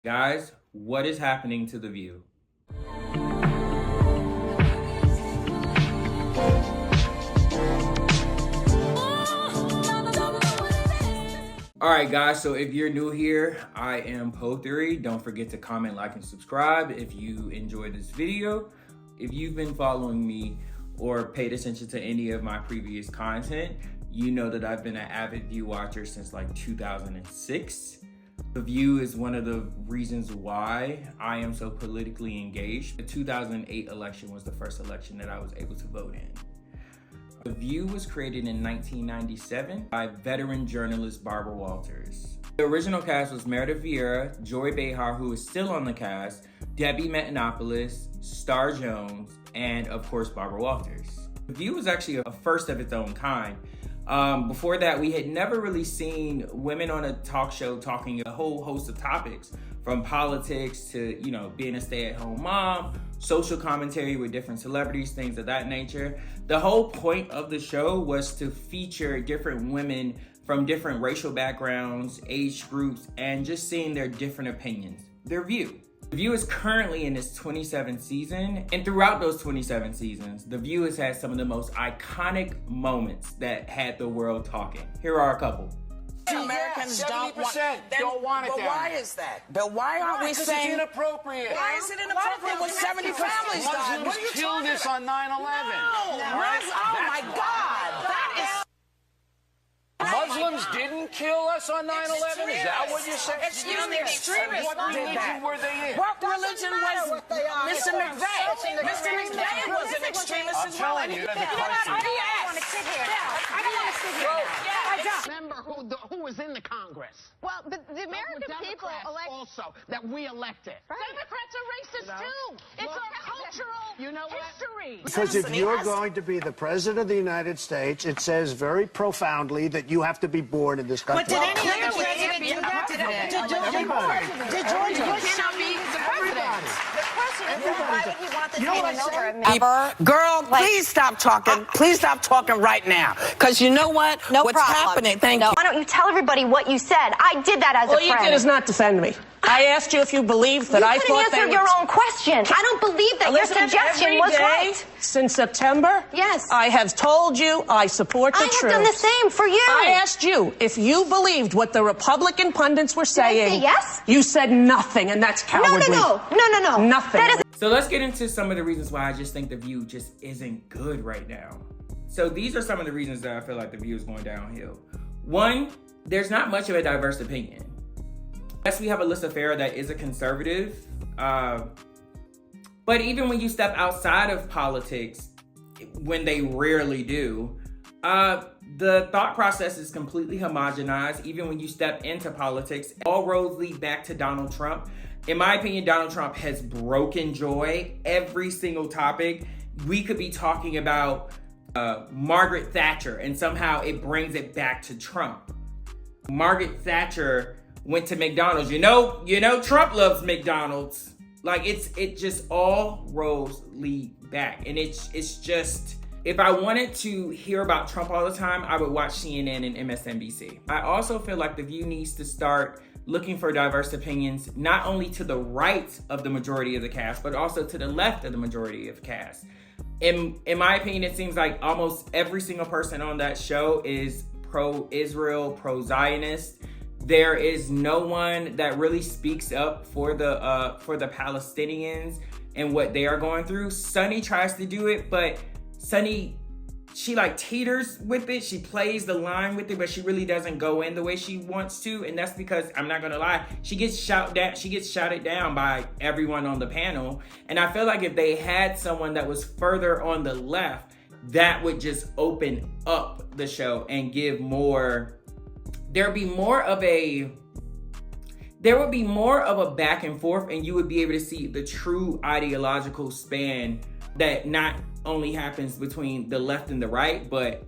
Guys, what is happening to The View? Alright guys, so if you're new here, I am Poe Theory. Don't forget to comment, like, and subscribe if you enjoyed this video. If you've been following me or paid attention to any of my previous content, you know that I've been an avid View watcher since like 2006. The View is one of the reasons why I am so politically engaged. The 2008 election was the first election that I was able to vote in. The View was created in 1997 by veteran journalist Barbara Walters. The original cast was Meredith Vieira, Joy Behar, who is still on the cast, Debbie Metanopoulos, Star Jones, and of course Barbara Walters. The View was actually a first of its own kind. Before that, we had never really seen women on a talk show talking a whole host of topics, from politics to, being a stay-at-home mom, social commentary with different celebrities, things of that nature. The whole point of the show was to feature different women from different racial backgrounds, age groups, and just seeing their different opinions, their view. The View is currently in its 27th season, and throughout those 27 seasons, The View has had some of the most iconic moments that had the world talking. Here are a couple. Americans don't want it. But why is that? But why aren't we saying it's inappropriate? Why is it inappropriate when 70 families died? Muslims killed us on 9/11. Oh my God! That is. Muslims didn't kill us on 9/11? Is that what you're saying? Excuse me, extremists. What religion were they in? What religion was Mr. McVeigh? Mr. McVeigh was an extremist as well. I'm telling you, I don't want to sit here. I don't want to sit here. Remember who was in the Congress. Well, but the American people elect also that we elected. Right. Democrats are racist too. It's a cultural history. Because if you're going to be the president of the United States, it says very profoundly that you have to be born in this country. But did any other president do that? Did George Bush not be the president? Why would he want this over? Girl, please stop talking. Please stop talking right now. Because you know what? No What's problem. happening? Thank you. Why don't you tell everybody what you said? I did that as a All friend. you did is not defend me. I asked you if you believed that I thought You couldn't they answer were... your own question. I don't believe that your Elizabeth, suggestion was every day right. since September, Yes. I have told you I support the I truth. have done the same for you. I asked you if you believed what the Republican pundits were saying. say yes? You said nothing, and that's cowardly. No. Nothing. That is So let's get into some of the reasons why I just think The View just isn't good right now. So these are some of the reasons that I feel like The View is going downhill. One, there's not much of a diverse opinion. Yes, we have Alyssa Farah that is a conservative, but even when you step outside of politics, when they rarely do, the thought process is completely homogenized. Even when you step into politics, all roads lead back to Donald Trump. In my opinion, Donald Trump has broken joy. Every single topic, we could be talking about Margaret Thatcher, and somehow it brings it back to Trump. Margaret Thatcher went to McDonald's. You know, Trump loves McDonald's. Like it just all roads lead back, and it's just. If I wanted to hear about Trump all the time, I would watch CNN and MSNBC. I also feel like The View needs to start looking for diverse opinions, not only to the right of the majority of the cast, but also to the left of the majority of the cast. In my opinion, it seems like almost every single person on that show is pro-Israel, pro-Zionist. There is no one that really speaks up for the Palestinians and what they are going through. Sunny tries to do it, but Sunny, she like teeters with it. She plays the line with it, but she really doesn't go in the way she wants to. And that's because, I'm not gonna lie, she gets shouted down by everyone on the panel. And I feel like if they had someone that was further on the left, that would just open up the show and give more. There would be more of a back and forth, and you would be able to see the true ideological span that not only happens between the left and the right, but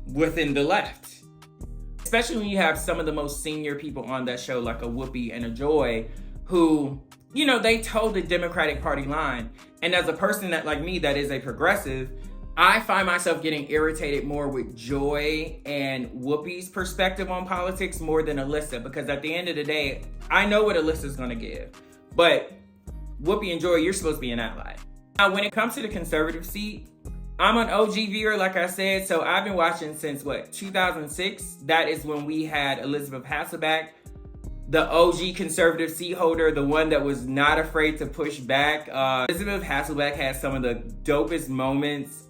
within the left. Especially when you have some of the most senior people on that show, like a Whoopi and a Joy, who, they toe the Democratic Party line. And as a person that, like me, that is a progressive, I find myself getting irritated more with Joy and Whoopi's perspective on politics more than Alyssa, because at the end of the day, I know what Alyssa's gonna give. But Whoopi and Joy, you're supposed to be an ally. Now, when it comes to the conservative seat, I'm an OG viewer, like I said, so I've been watching since, 2006? That is when we had Elizabeth Hasselbeck, the OG conservative seat holder, the one that was not afraid to push back. Elizabeth Hasselbeck had some of the dopest moments.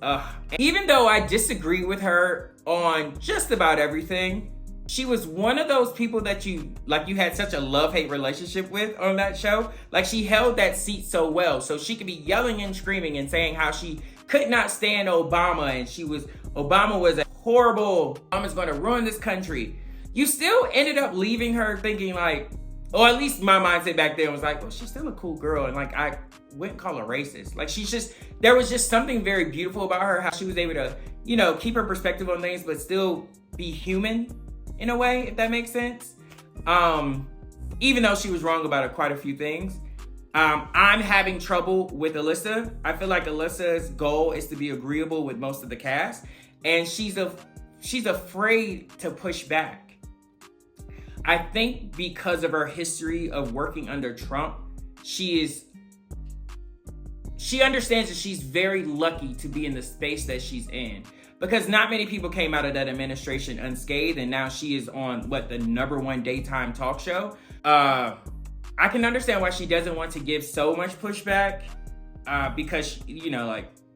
Even though I disagree with her on just about everything, she was one of those people that you had such a love-hate relationship with on that show. Like, she held that seat so well, so she could be yelling and screaming and saying how she could not stand Obama, and Obama was a horrible, Obama's gonna ruin this country. You still ended up leaving her thinking like, or at least my mindset back then was like, well, she's still a cool girl, and like, I wouldn't call her racist. Like, there was just something very beautiful about her, how she was able to, keep her perspective on things, but still be human in a way, if that makes sense. Even though she was wrong about quite a few things. I'm having trouble with Alyssa. I feel like Alyssa's goal is to be agreeable with most of the cast, and she's afraid to push back. I think because of her history of working under Trump, she understands that she's very lucky to be in the space that she's in, because not many people came out of that administration unscathed, and now she is on the #1 daytime talk show. I can understand why she doesn't want to give so much pushback, because,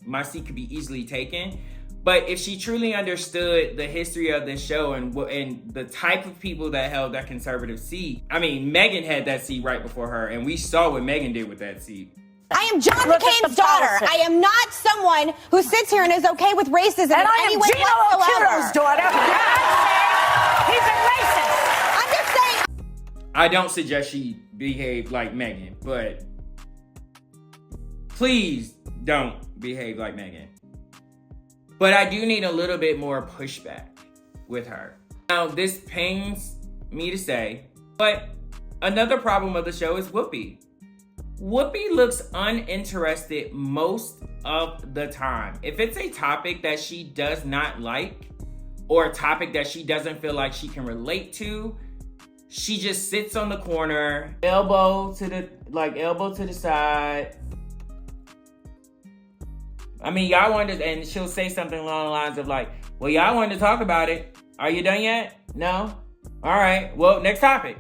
my seat could be easily taken. But if she truly understood the history of this show and the type of people that held that conservative seat, I mean, Meghan had that seat right before her, and we saw what Meghan did with that seat. I am John McCain's daughter. I am not someone who sits here and is okay with racism in any way whatsoever. Gino's daughter. He's a racist. I'm just saying. I don't suggest she behave like Meghan, but please don't behave like Meghan. But I do need a little bit more pushback with her. Now, this pains me to say, but another problem of the show is Whoopi. Whoopi looks uninterested most of the time. If it's a topic that she does not like, or a topic that she doesn't feel like she can relate to, she just sits on the corner, elbow to the side. I mean, y'all wanted to, and she'll say something along the lines of like, well, y'all wanted to talk about it. Are you done yet? No? All right, well, next topic.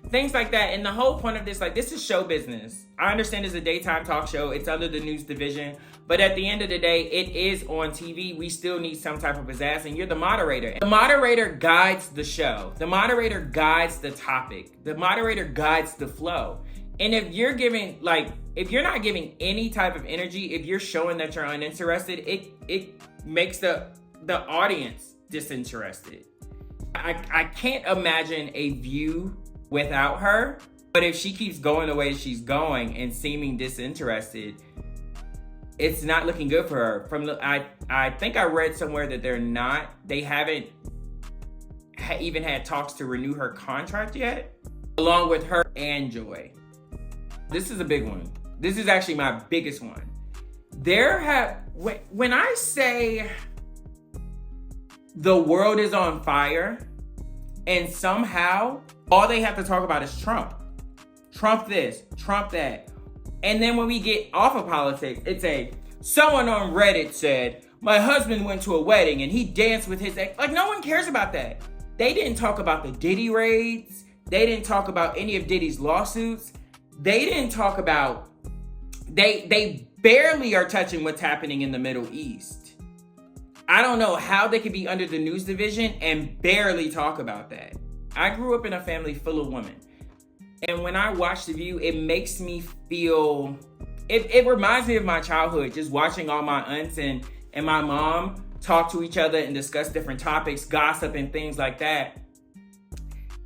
Things like that. And the whole point of this, this is show business. I understand it's a daytime talk show. It's under the news division. But at the end of the day, it is on TV. We still need some type of pizzazz, and you're the moderator. The moderator guides the show. The moderator guides the topic. The moderator guides the flow. And if you're not giving any type of energy, if you're showing that you're uninterested, it makes the audience disinterested. I can't imagine a View without her, but if she keeps going the way she's going and seeming disinterested, it's not looking good for her. I think I read somewhere that they haven't even had talks to renew her contract yet, along with her and Joy. This is a big one. This is actually my biggest one. When I say the world is on fire, and somehow all they have to talk about is Trump. Trump this, Trump that. And then when we get off of politics, someone on Reddit said, my husband went to a wedding and he danced with his ex. Like, no one cares about that. They didn't talk about the Diddy raids. They didn't talk about any of Diddy's lawsuits. They didn't talk about, they barely are touching what's happening in the Middle East. I don't know how they could be under the news division and barely talk about that. I grew up in a family full of women. And when I watch The View, it makes me feel, it reminds me of my childhood, just watching all my aunts and my mom talk to each other and discuss different topics, gossip and things like that.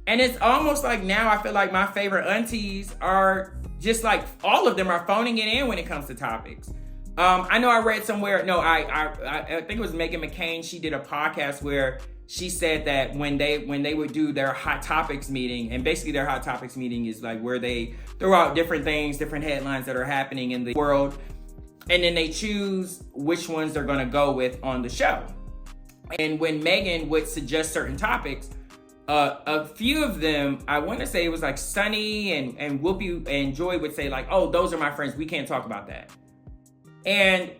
And it's almost like now I feel like my favorite aunties are just like, all of them are phoning it in when it comes to topics. I know I read somewhere, I think it was Meghan McCain. She did a podcast where she said that when they would do their hot topics meeting, and basically their hot topics meeting is like where they throw out different things, different headlines that are happening in the world. And then they choose which ones they're gonna go with on the show. And when Megan would suggest certain topics, a few of them, I want to say it was like Sunny and Whoopi and Joy would say like, oh, those are my friends. We can't talk about that. And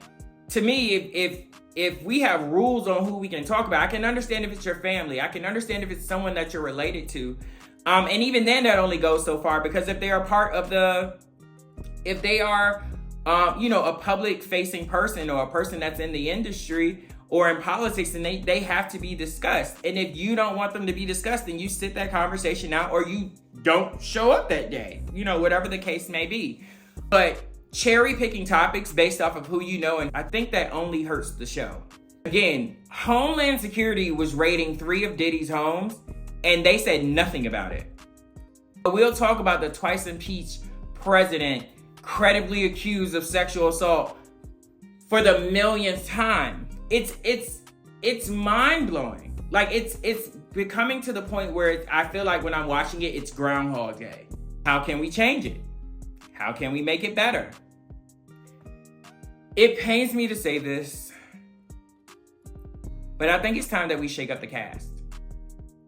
to me, if we have rules on who we can talk about, I can understand if it's your family. I can understand if it's someone that you're related to. And even then that only goes so far, because if they are part of if they are, a public facing person or a person that's in the industry or in politics, and they have to be discussed. And if you don't want them to be discussed, then you sit that conversation out or you don't show up that day, whatever the case may be. But cherry picking topics based off of who you know, and I think that only hurts the show. Again, Homeland Security was raiding 3 of Diddy's homes and they said nothing about it. But we'll talk about the twice impeached president credibly accused of sexual assault for the millionth time. It's mind-blowing. Like it's becoming to the point where I feel like when I'm watching it, it's Groundhog Day. How can we change it? How can we make it better? It pains me to say this, but I think it's time that we shake up the cast.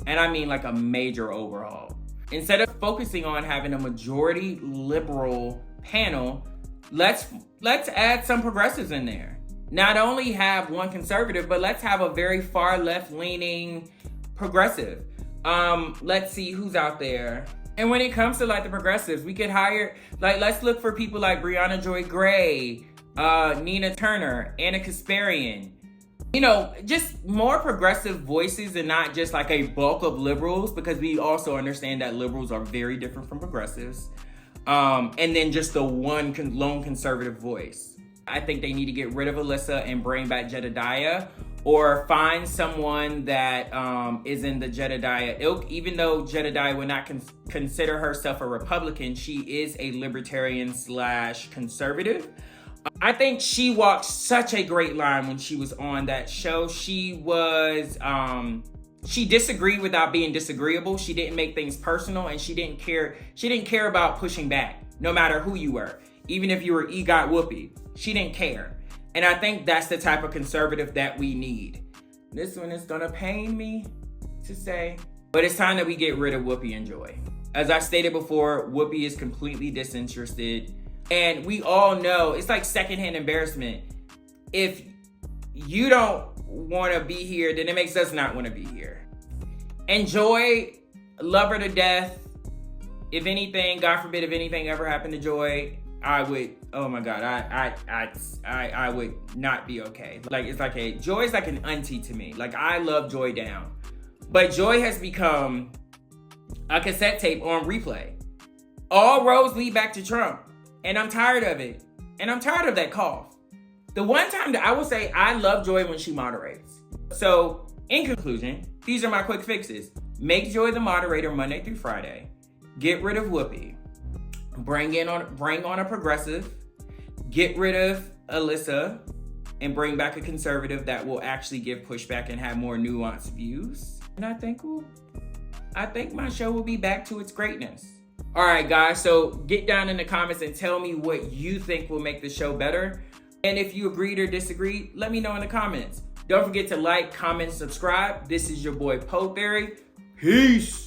And I mean like a major overhaul. Instead of focusing on having a majority liberal panel, let's add some progressives in there. Not only have one conservative, but let's have a very far left-leaning progressive. Let's see who's out there. And when it comes to like the progressives, we could hire, let's look for people like Brianna Joy Gray, Nina Turner, Anna Kasparian. Just more progressive voices and not just like a bulk of liberals, because we also understand that liberals are very different from progressives. And then just the one lone conservative voice. I think they need to get rid of Alyssa and bring back Jedediah, or find someone that is in the Jedediah ilk. Even though Jedediah would not consider herself a Republican, she is a libertarian/conservative. I think she walked such a great line when she was on that show. She disagreed without being disagreeable. She didn't make things personal, and she didn't care about pushing back, no matter who you were. Even if you were EGOT Whoopi, she didn't care. And I think that's the type of conservative that we need. This one is gonna pain me to say, but it's time that we get rid of Whoopi and Joy. As I stated before, Whoopi is completely disinterested. And we all know it's like secondhand embarrassment. If you don't want to be here, then it makes us not want to be here. And Joy, love her to death. If anything, God forbid, if anything ever happened to Joy, I would, oh my God, I would not be okay. Like, it's like Joy is like an auntie to me. Like, I love Joy down. But Joy has become a cassette tape on replay. All roads lead back to Trump. And I'm tired of it. And I'm tired of that cough. The one time that I will say I love Joy when she moderates. So, in conclusion, these are my quick fixes. Make Joy the moderator Monday through Friday. Get rid of Whoopi. Bring on a progressive. Get rid of Alyssa. And bring back a conservative that will actually give pushback and have more nuanced views. And I think my show will be back to its greatness. All right, guys, so get down in the comments and tell me what you think will make the show better. And if you agreed or disagreed, let me know in the comments. Don't forget to like, comment, subscribe. This is your boy, Poe Theory. Peace.